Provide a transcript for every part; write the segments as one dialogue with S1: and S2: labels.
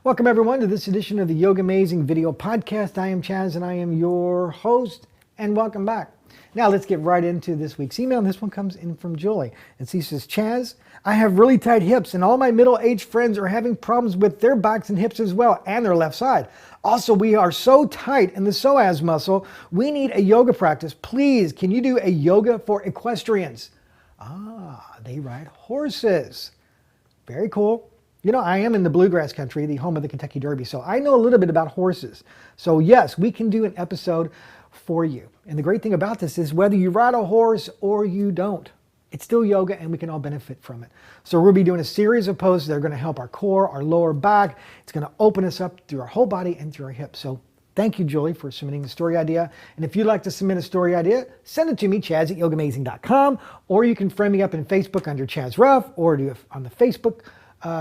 S1: Welcome everyone to this edition of the YOGAmazing video podcast. I am Chaz and I am your host, and welcome back. Now let's get right into this week's email. And this one comes in from Julie. And she says, Chaz, I have really tight hips and all my middle-aged friends are having problems with their backs and hips as well, and their left side. Also, we are so tight in the psoas muscle, we need a yoga practice. Please, can you do a yoga for equestrians? They ride horses. Very cool. You know, I am in the bluegrass country, the home of the Kentucky Derby, so I know a little bit about horses. So yes, we can do an episode for you. And the great thing about this is whether you ride a horse or you don't, it's still yoga and we can all benefit from it. So we'll be doing a series of poses that are going to help our core, our lower back. It's going to open us up through our whole body and through our hips. So thank you, Julie, for submitting the story idea. And if you'd like to submit a story idea, send it to me, chaz@yogamazing.com, or you can friend me up in Facebook under Chaz Ruff, or do it on the Facebook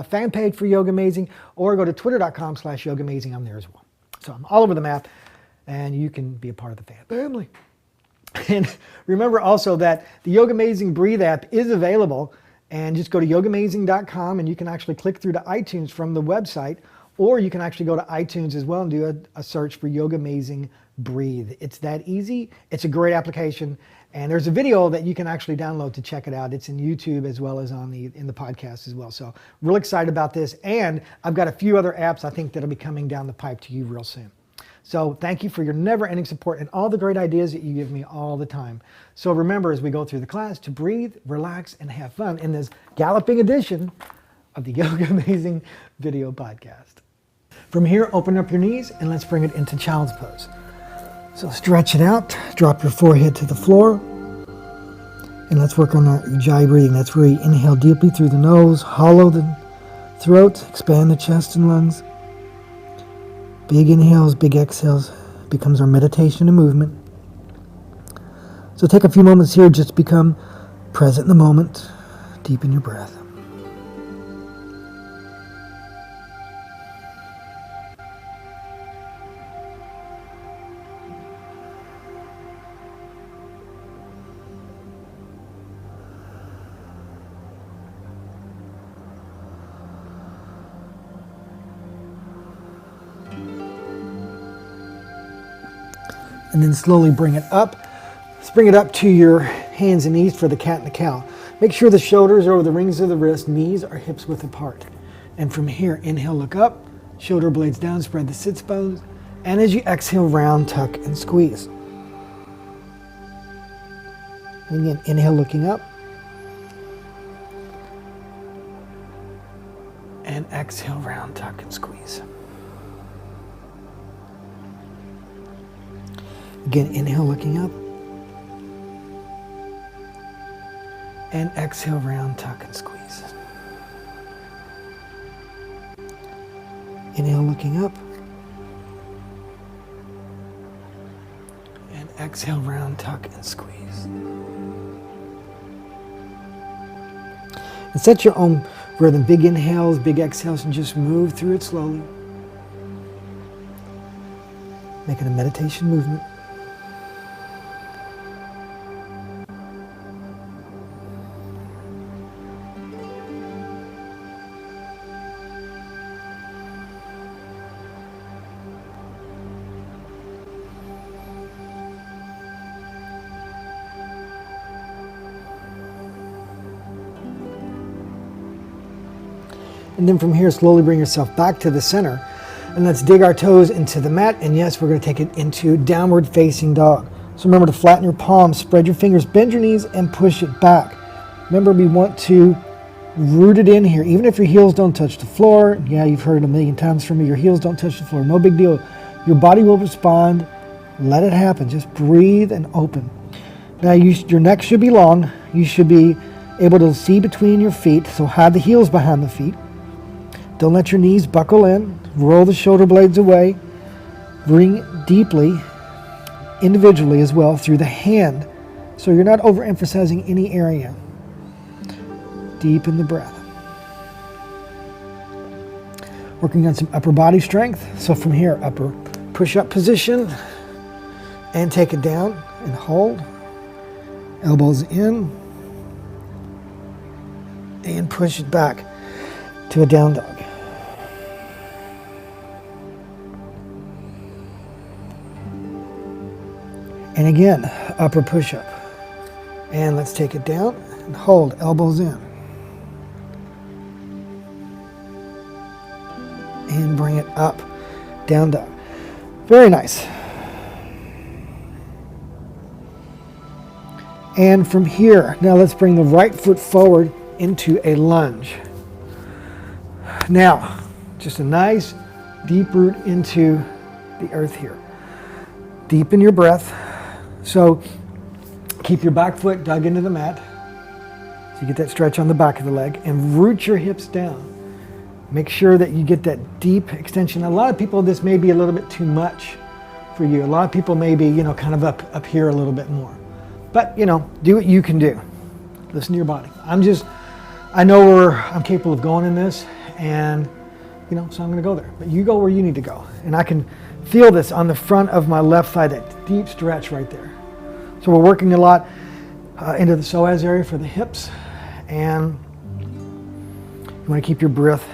S1: fan page for YOGAmazing, or go to twitter.com/YOGAmazing. I'm there as well. So I'm all over the map, and you can be a part of the fan family. And remember also that the YOGAmazing Breathe app is available, and just go to yogamazing.com and you can actually click through to iTunes from the website, or you can actually go to iTunes as well and do a search for YOGAmazing Breathe. It's that easy. It's a great application. And there's a video that you can actually download to check it out. It's in YouTube as well as in the podcast as well. So real excited about this. And I've got a few other apps I think that'll be coming down the pipe to you real soon. So thank you for your never-ending support and all the great ideas that you give me all the time. So remember, as we go through the class, to breathe, relax, and have fun in this galloping edition of the YOGAmazing video podcast. From here, open up your knees and let's bring it into child's pose. So stretch it out, drop your forehead to the floor, and let's work on our Ujjayi breathing. That's where you inhale deeply through the nose, hollow the throat, expand the chest and lungs. Big inhales, big exhales becomes our meditation and movement. So take a few moments here, just become present in the moment, deepen your breath. And then slowly bring it up. Let's bring it up to your hands and knees for the cat and the cow. Make sure the shoulders are over the rings of the wrist, knees are hips width apart. And from here, inhale, look up, shoulder blades down, spread the sits bones. And as you exhale, round, tuck, and squeeze. And again, inhale, looking up. And exhale, round, tuck, and squeeze. Again, inhale, looking up. And exhale, round, tuck, and squeeze. Inhale, looking up. And exhale, round, tuck, and squeeze. And set your own rhythm. Big inhales, big exhales, and just move through it slowly. Make it a meditation movement. And then from here, slowly bring yourself back to the center. And let's dig our toes into the mat. And yes, we're going to take it into downward facing dog. So remember to flatten your palms, spread your fingers, bend your knees, and push it back. Remember, we want to root it in here. Even if your heels don't touch the floor. Yeah, you've heard it a million times from me. Your heels don't touch the floor. No big deal. Your body will respond. Let it happen. Just breathe and open. Now, your neck should be long. You should be able to see between your feet. So hide the heels behind the feet. Don't let your knees buckle in. Roll the shoulder blades away. Bring deeply, individually as well, through the hand. So you're not overemphasizing any area. Deepen the breath. Working on some upper body strength. So from here, upper push-up position. And take it down and hold. Elbows in. And push it back to a down dog. And again, upper push-up. And let's take it down and hold, elbows in. And bring it up, down dog. Very nice. And from here, now let's bring the right foot forward into a lunge. Now, just a nice deep root into the earth here. Deepen your breath. So keep your back foot dug into the mat. So you get that stretch on the back of the leg and root your hips down. Make sure that you get that deep extension. A lot of people, this may be a little bit too much for you. A lot of people may be, kind of up here a little bit more. But, do what you can do. Listen to your body. I know where I'm capable of going in this, and, so I'm going to go there. But you go where you need to go. And I can feel this on the front of my left thigh, that deep stretch right there. So we're working a lot into the psoas area for the hips. And you want to keep your breath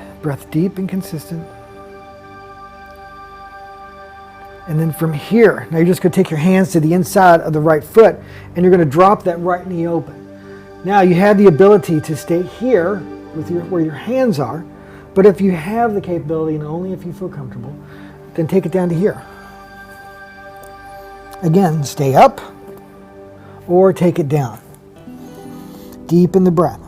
S1: deep and consistent. And then from here, now you're just going to take your hands to the inside of the right foot and you're going to drop that right knee open. Now you have the ability to stay here with where your hands are, but if you have the capability and only if you feel comfortable, then take it down to here. Again, stay up or take it down. Deepen the breath.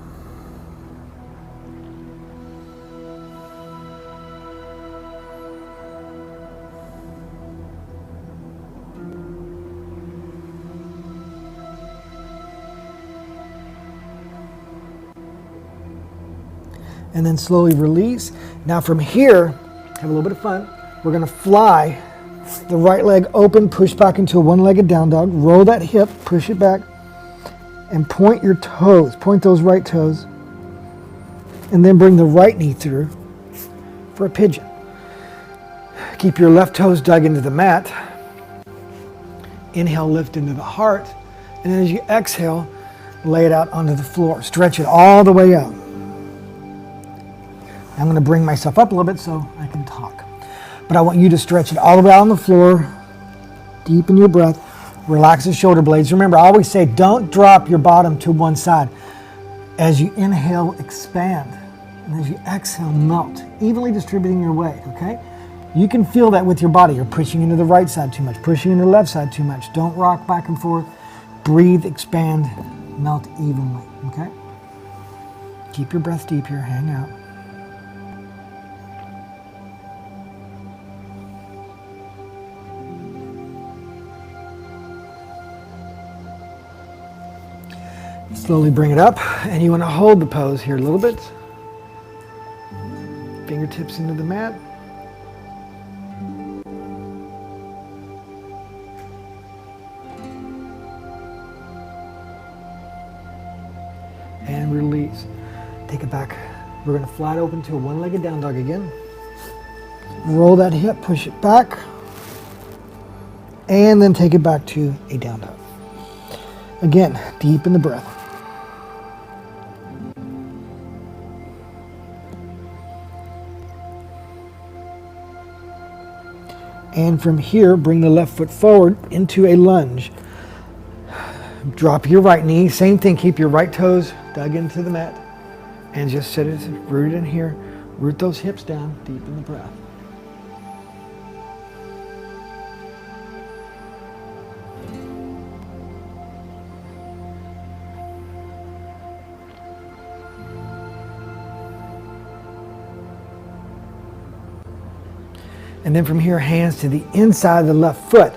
S1: And then slowly release. Now from here, have a little bit of fun. We're going to fly the right leg open, push back into a one-legged down dog. Roll that hip, push it back, and point your toes. Point those right toes. And then bring the right knee through for a pigeon. Keep your left toes dug into the mat. Inhale, lift into the heart. And then as you exhale, lay it out onto the floor. Stretch it all the way out. I'm going to bring myself up a little bit so I can talk. But I want you to stretch it all the way out on the floor. Deepen your breath. Relax the shoulder blades. Remember, I always say don't drop your bottom to one side. As you inhale, expand. And as you exhale, melt. Evenly distributing your weight, okay? You can feel that with your body. You're pushing into the right side too much, pushing into the left side too much. Don't rock back and forth. Breathe, expand, melt evenly, okay? Keep your breath deep here. Hang out. Slowly bring it up, and you want to hold the pose here a little bit. Fingertips into the mat. And release. Take it back. We're going to flat open to a one-legged down dog again. Roll that hip, push it back, and then take it back to a down dog. Again, deepen the breath. And from here, bring the left foot forward into a lunge. Drop your right knee. Same thing, keep your right toes dug into the mat. And just sit it rooted in here. Root those hips down, deepen the breath. And then from here, hands to the inside of the left foot.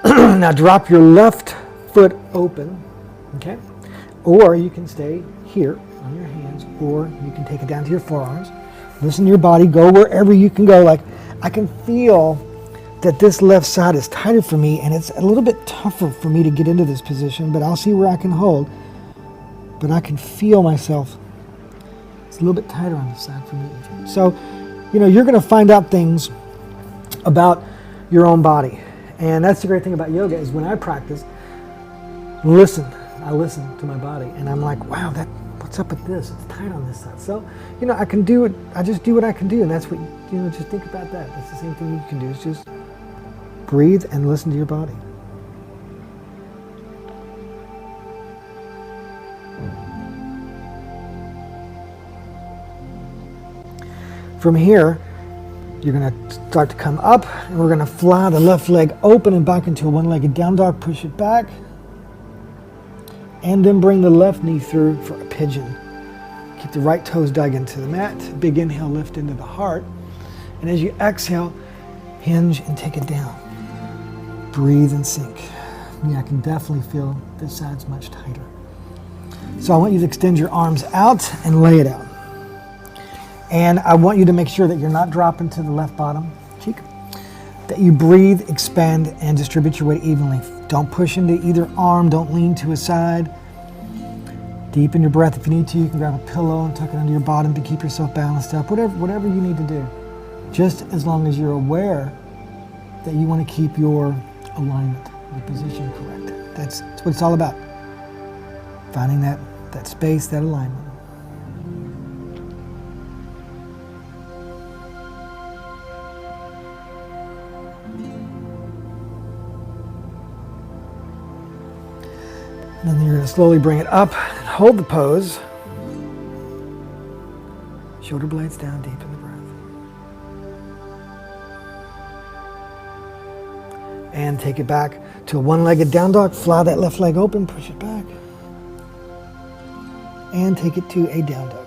S1: Now drop your left foot open, okay? Or you can stay here on your hands, or you can take it down to your forearms. Listen to your body, go wherever you can go. Like, I can feel that this left side is tighter for me, and it's a little bit tougher for me to get into this position, but I'll see where I can hold. But I can feel myself. It's a little bit tighter on this side for me. So, you're going to find out things about your own body. And that's the great thing about yoga is when I practice, I listen to my body and I'm like, wow, what's up with this? It's tight on this side. So, I can do it. I just do what I can do. And that's what, just think about that. That's the same thing you can do is just breathe and listen to your body. From here, you're going to start to come up, and we're going to fly the left leg open and back into a one-legged down dog. Push it back. And then bring the left knee through for a pigeon. Keep the right toes dug into the mat. Big inhale, lift into the heart. And as you exhale, hinge and take it down. Breathe and sink. Yeah, I can definitely feel this side's much tighter. So I want you to extend your arms out and lay it out. And I want you to make sure that you're not dropping to the left bottom cheek. That you breathe, expand, and distribute your weight evenly. Don't push into either arm. Don't lean to a side. Deepen your breath. If you need to, you can grab a pillow and tuck it under your bottom to keep yourself balanced up. Whatever you need to do. Just as long as you're aware that you want to keep your alignment, your position correct. That's what it's all about. Finding that space, that alignment. And then you're going to slowly bring it up and hold the pose. Shoulder blades down, deep in the breath. And take it back to a one-legged down dog. Fly that left leg open, push it back. And take it to a down dog.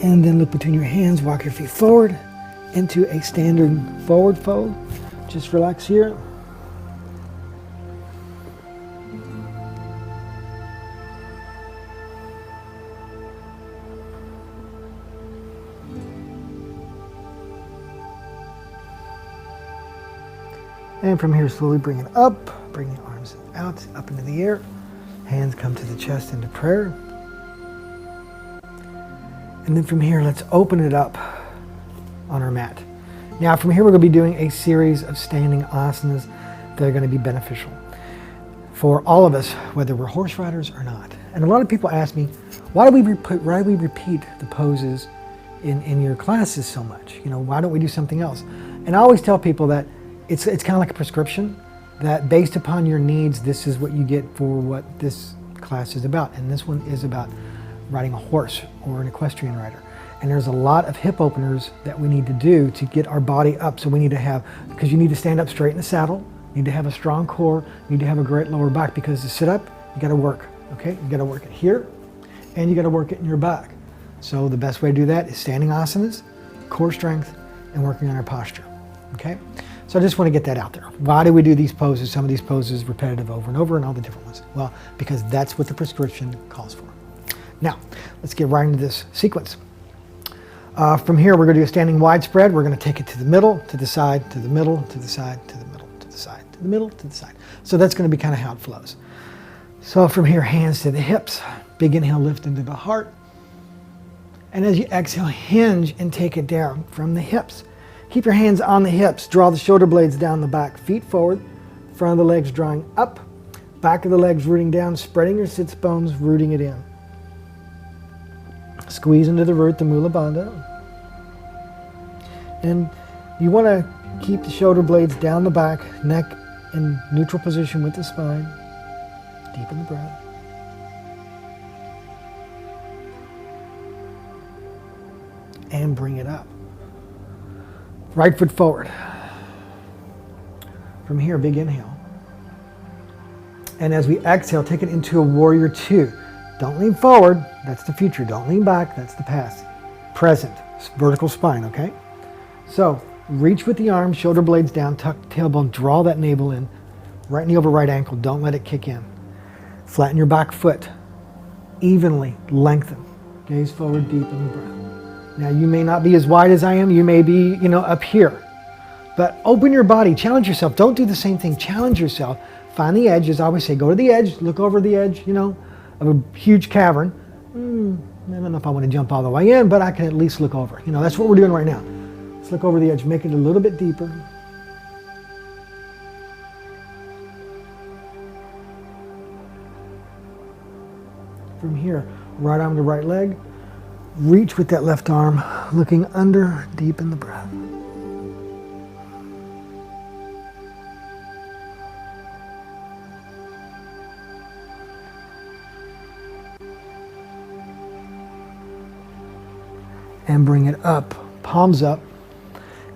S1: And then look between your hands, walk your feet forward into a standard forward fold. Just relax here. And from here, slowly bring it up, bring the arms out, up into the air. Hands come to the chest into prayer. And then from here, let's open it up on our mat. Now from here, we're going to be doing a series of standing asanas that are going to be beneficial for all of us, whether we're horse riders or not. And a lot of people ask me, why do we repeat the poses in your classes so much? You know, why don't we do something else? And I always tell people that it's kind of like a prescription, that based upon your needs, this is what you get for what this class is about. And this one is about riding a horse or an equestrian rider. And there's a lot of hip openers that we need to do to get our body up. So we need to have, because you need to stand up straight in the saddle, you need to have a strong core, you need to have a great lower back, because to sit up, you got to work, okay? You got to work it here, and you got to work it in your back. So the best way to do that is standing asanas, core strength, and working on our posture, okay? So I just want to get that out there. Why do we do these poses, some of these poses repetitive over and over, and all the different ones? Well, because that's what the prescription calls for. Now, let's get right into this sequence. From here, we're going to do a standing wide spread. We're going to take it to the middle, to the side, to the middle, to the side, to the middle, to the side, to the middle, to the side. So that's going to be kind of how it flows. So from here, hands to the hips. Big inhale, lift into the heart. And as you exhale, hinge and take it down from the hips. Keep your hands on the hips. Draw the shoulder blades down the back, feet forward, front of the legs drawing up, back of the legs rooting down, spreading your sits bones, rooting it in. Squeeze into the root, the Mula Bandha. And you want to keep the shoulder blades down the back, neck in neutral position with the spine. Deepen the breath. And bring it up. Right foot forward. From here, big inhale. And as we exhale, take it into a warrior two. Don't lean forward, that's the future. Don't lean back, that's the past. Present, vertical spine, okay? So, reach with the arms, shoulder blades down, tuck the tailbone, draw that navel in. Right knee over right ankle, don't let it kick in. Flatten your back foot. Evenly lengthen. Gaze forward, deepen the breath. Now, you may not be as wide as I am, you may be, up here. But open your body, challenge yourself. Don't do the same thing, challenge yourself. Find the edge, as I always say, go to the edge, look over the edge, of a huge cavern. I don't know if I want to jump all the way in, but I can at least look over. That's what we're doing right now. Let's look over the edge, make it a little bit deeper. From here, right arm to right leg. Reach with that left arm, looking under, deep in the breath. And bring it up, palms up,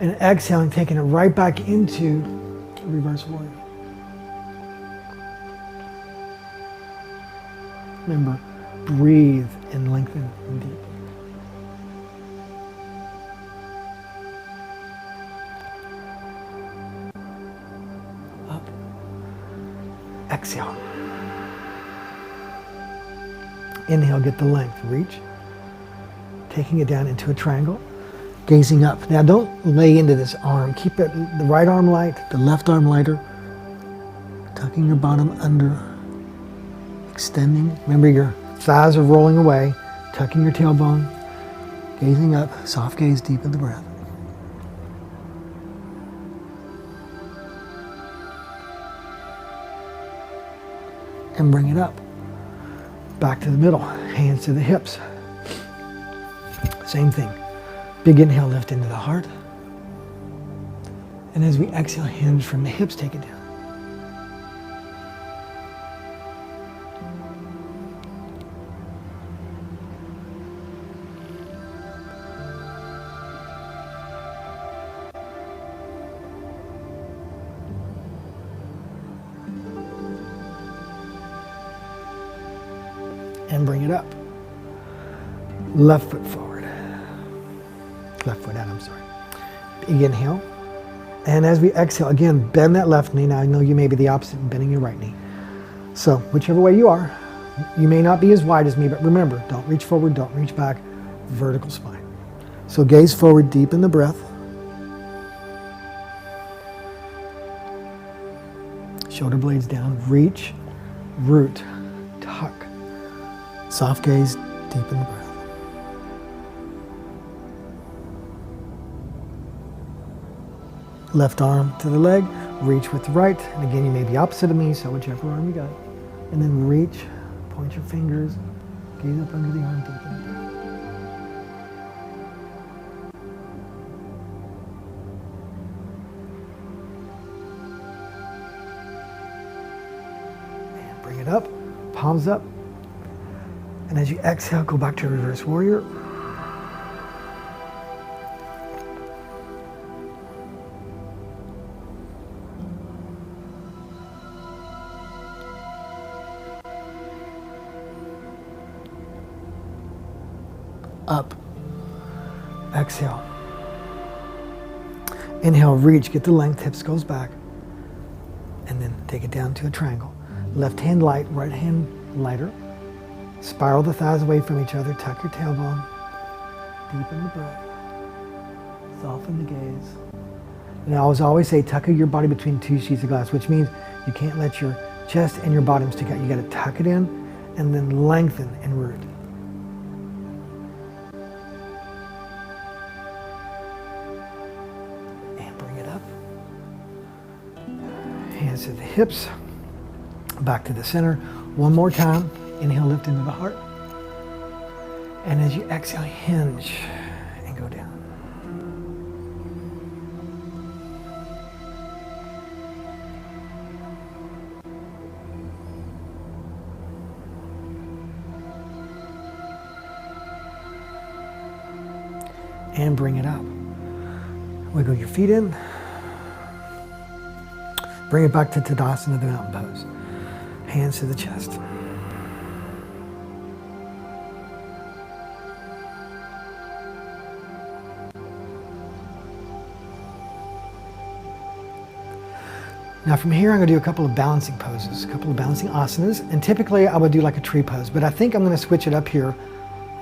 S1: and exhaling, taking it right back into reverse warrior. Remember, breathe and lengthen and deepen. Up. Exhale. Inhale, get the length, reach. Taking it down into a triangle, gazing up. Now don't lay into this arm. Keep it, the right arm light, the left arm lighter. Tucking your bottom under, extending. Remember your thighs are rolling away. Tucking your tailbone, gazing up, soft gaze, deepen the breath. And bring it up. Back to the middle, hands to the hips. Same thing. Big inhale, lift into the heart. And as we exhale, hinge from the hips, take it down. And bring it up. Left foot forward. Left foot out, I'm sorry. Big inhale. And as we exhale, again, bend that left knee. Now I know you may be the opposite in bending your right knee. So whichever way you are, you may not be as wide as me, but remember, don't reach forward, don't reach back. Vertical spine. So gaze forward, deepen the breath. Shoulder blades down, reach, root, tuck. Soft gaze, deepen the breath. Left arm to the leg, reach with the right. And again, you may be opposite of me, so whichever arm you got. And then reach, point your fingers, gaze up under the arm, deepen the breath. And bring it up, palms up. And as you exhale, go back to reverse warrior. Up. Exhale. Inhale, reach, get the length, hips goes back. And then take it down to a triangle. Left hand light, right hand lighter. Spiral the thighs away from each other, tuck your tailbone. Deepen the breath. Soften the gaze. And I always say, tuck your body between two sheets of glass, which means you can't let your chest and your bottom stick out. You got to tuck it in and then lengthen and root. Hands to the hips, back to the center. One more time. Inhale, lift into the heart. And as you exhale, hinge and go down. And bring it up. Wiggle your feet in. Bring it back to Tadasana, the mountain pose. Hands to the chest. Now from here, I'm going to do a couple of balancing poses, a couple of balancing asanas. And typically I would do like a tree pose, but I think I'm going to switch it up here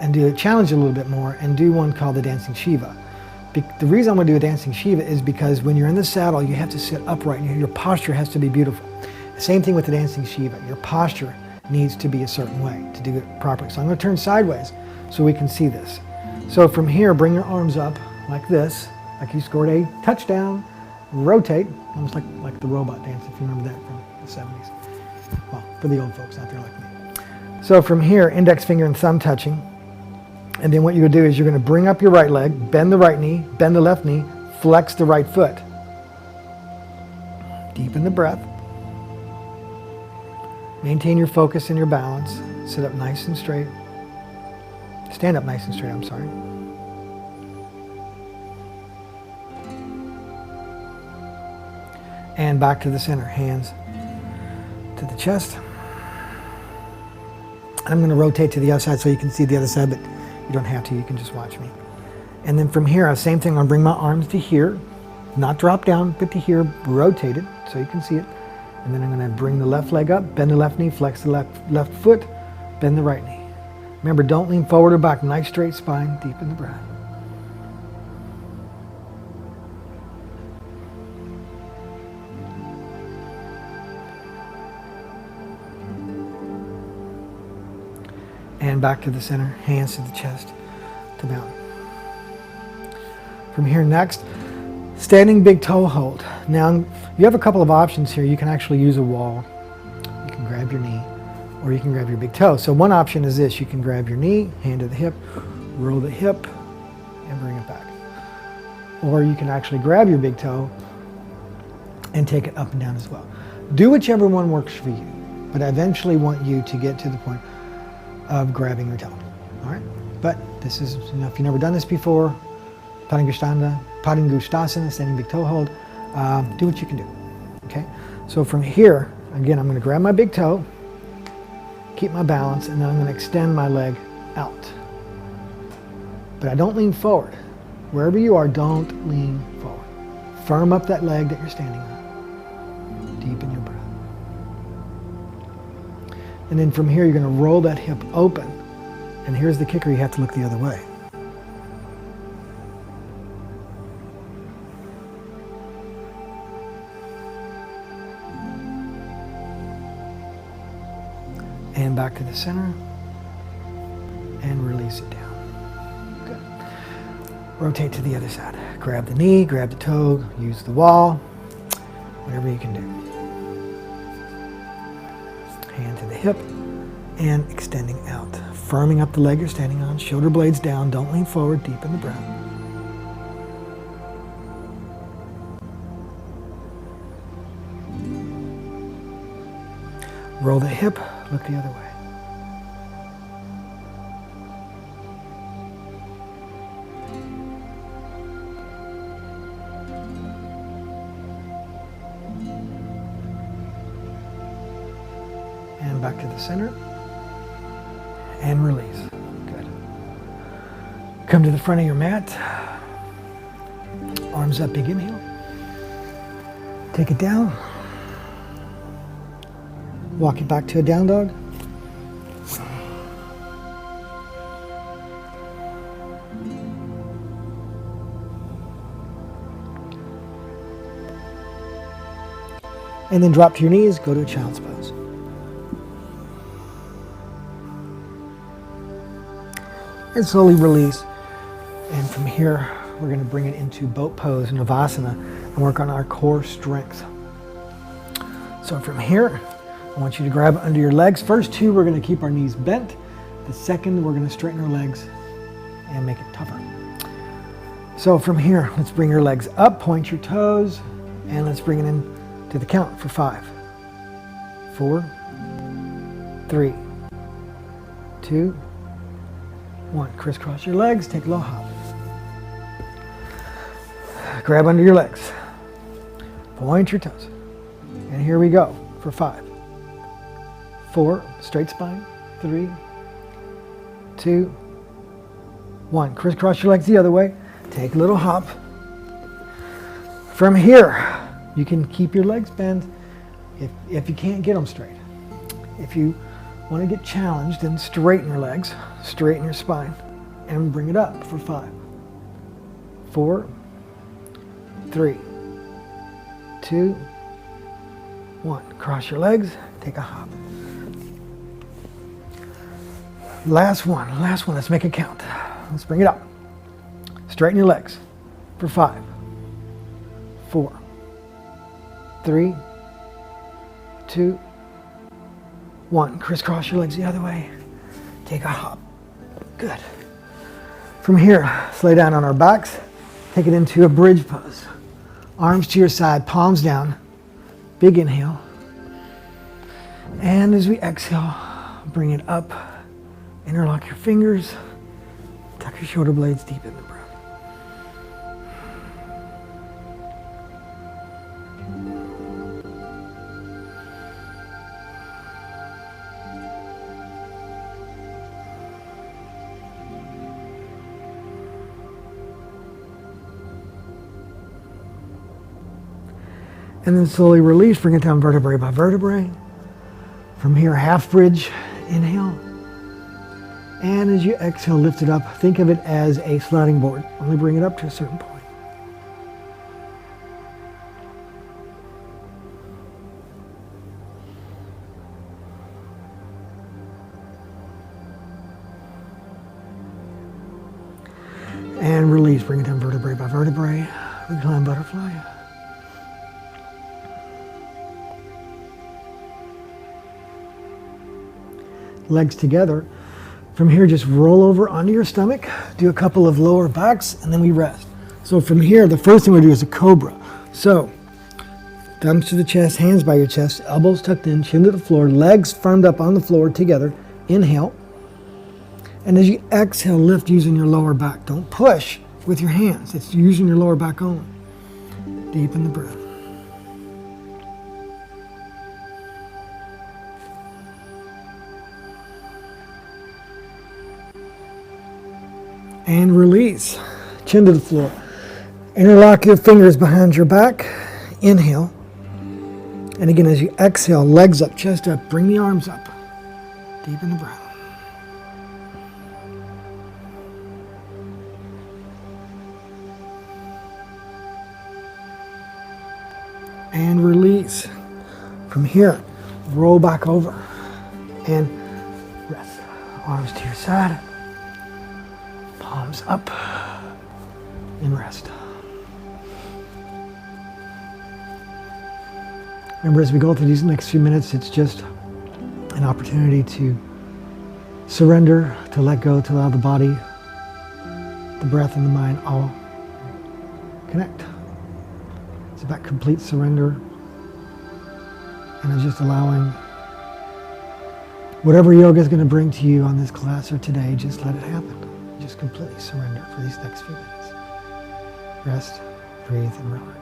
S1: and do a challenge a little bit more and do one called the Dancing Shiva. The reason I'm going to do a Dancing Shiva is because when you're in the saddle, you have to sit upright and your posture has to be beautiful. Same thing with the Dancing Shiva. Your posture needs to be a certain way to do it properly. So I'm going to turn sideways so we can see this. So from here, bring your arms up like this, like you scored a touchdown. Rotate, almost like the robot dance, if you remember that from the 70s. Well, for the old folks out there like me. So from here, index finger and thumb touching. And then what you're going to do is you're going to bring up your right leg, bend the right knee, bend the left knee, flex the right foot. Deepen the breath. Maintain your focus and your balance. Sit up nice and straight. Stand up nice and straight, I'm sorry. And back to the center, hands to the chest. I'm going to rotate to the other side so you can see the other side, but you don't have to, you can just watch me. And then from here, same thing, I'm going to bring my arms to here, not drop down, but to here, rotate it so you can see it. And then I'm going to bring the left leg up, bend the left knee, flex the left foot, bend the right knee. Remember, don't lean forward or back, nice straight spine, deep in the breath. And back to the center, hands to the chest, to mountain. From here next, standing big toe hold. Now, you have a couple of options here. You can actually use a wall. You can grab your knee, or you can grab your big toe. So one option is this. You can grab your knee, hand to the hip, roll the hip, and bring it back. Or you can actually grab your big toe and take it up and down as well. Do whichever one works for you, but I eventually want you to get to the point of grabbing your toe. All right? But this is, if you've never done this before, Padangusthasana, standing big toe hold, do what you can do. Okay? So from here, again, I'm going to grab my big toe, keep my balance, and then I'm going to extend my leg out. But I don't lean forward. Wherever you are, don't lean forward. Firm up that leg that you're standing on. Deepen your breath. And then from here, you're going to roll that hip open. And here's the kicker, you have to look the other way. And back to the center. And release it down. Good. Rotate to the other side. Grab the knee, grab the toe, use the wall. Whatever you can do. Hand to the hip and extending out. Firming up the leg you're standing on, shoulder blades down, don't lean forward, deep in the breath. Roll the hip, look the other way. And back to the center. And release. Good. Come to the front of your mat. Arms up, big inhale. Take it down. Walk it back to a down dog. And then drop to your knees, go to a child's pose. And slowly release. And from here, we're going to bring it into boat pose, Navasana, and work on our core strength. So from here, I want you to grab under your legs. First two, we're going to keep our knees bent. The second, we're going to straighten our legs and make it tougher. So from here, let's bring your legs up, point your toes, and let's bring it in to the count for 5, 4, 3, 2, 1. Crisscross your legs, take a low hop. Grab under your legs. Point your toes. And here we go for 5, 4, straight spine, 3, 2, 1. Crisscross your legs the other way. Take a little hop. From here, you can keep your legs bent if you can't get them straight. If you want to get challenged, then straighten your legs, straighten your spine, and bring it up for 5, 4, 3, 2, 1. Cross your legs, take a hop. Last one, let's make it count. Let's bring it up. Straighten your legs for 5, 4, 3, 2, 1. Crisscross your legs the other way. Take a hop. Good. From here, let's lay down on our backs. Take it into a bridge pose. Arms to your side, palms down. Big inhale. And as we exhale, bring it up. Interlock your fingers. Tuck your shoulder blades deep in the breath. And then slowly release, bring it down vertebrae by vertebrae. From here, half bridge, inhale. And as you exhale, lift it up. Think of it as a sliding board. Only bring it up to a certain point. And release, bring it down vertebrae by vertebrae. Recline butterfly. Legs together. From here, just roll over onto your stomach, do a couple of lower backs, and then we rest. So from here, the first thing we do is a Cobra. So, thumbs to the chest, hands by your chest, elbows tucked in, chin to the floor, legs firmed up on the floor together. Inhale. And as you exhale, lift using your lower back. Don't push with your hands. It's using your lower back only. Deepen the breath. And release. Chin to the floor. Interlock your fingers behind your back. Inhale. And again, as you exhale, legs up, chest up, bring the arms up. Deepen the breath. And release. From here, roll back over and rest. Arms to your side. Palms up and rest. Remember, as we go through these next few minutes, it's just an opportunity to surrender, to let go, to allow the body, the breath, and the mind all connect. It's about complete surrender, and it's just allowing whatever yoga is going to bring to you on this class or today, just let it happen. Just completely surrender for these next few minutes. Rest, breathe, and relax.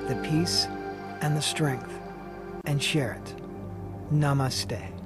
S1: The peace and the strength, and share it. Namaste.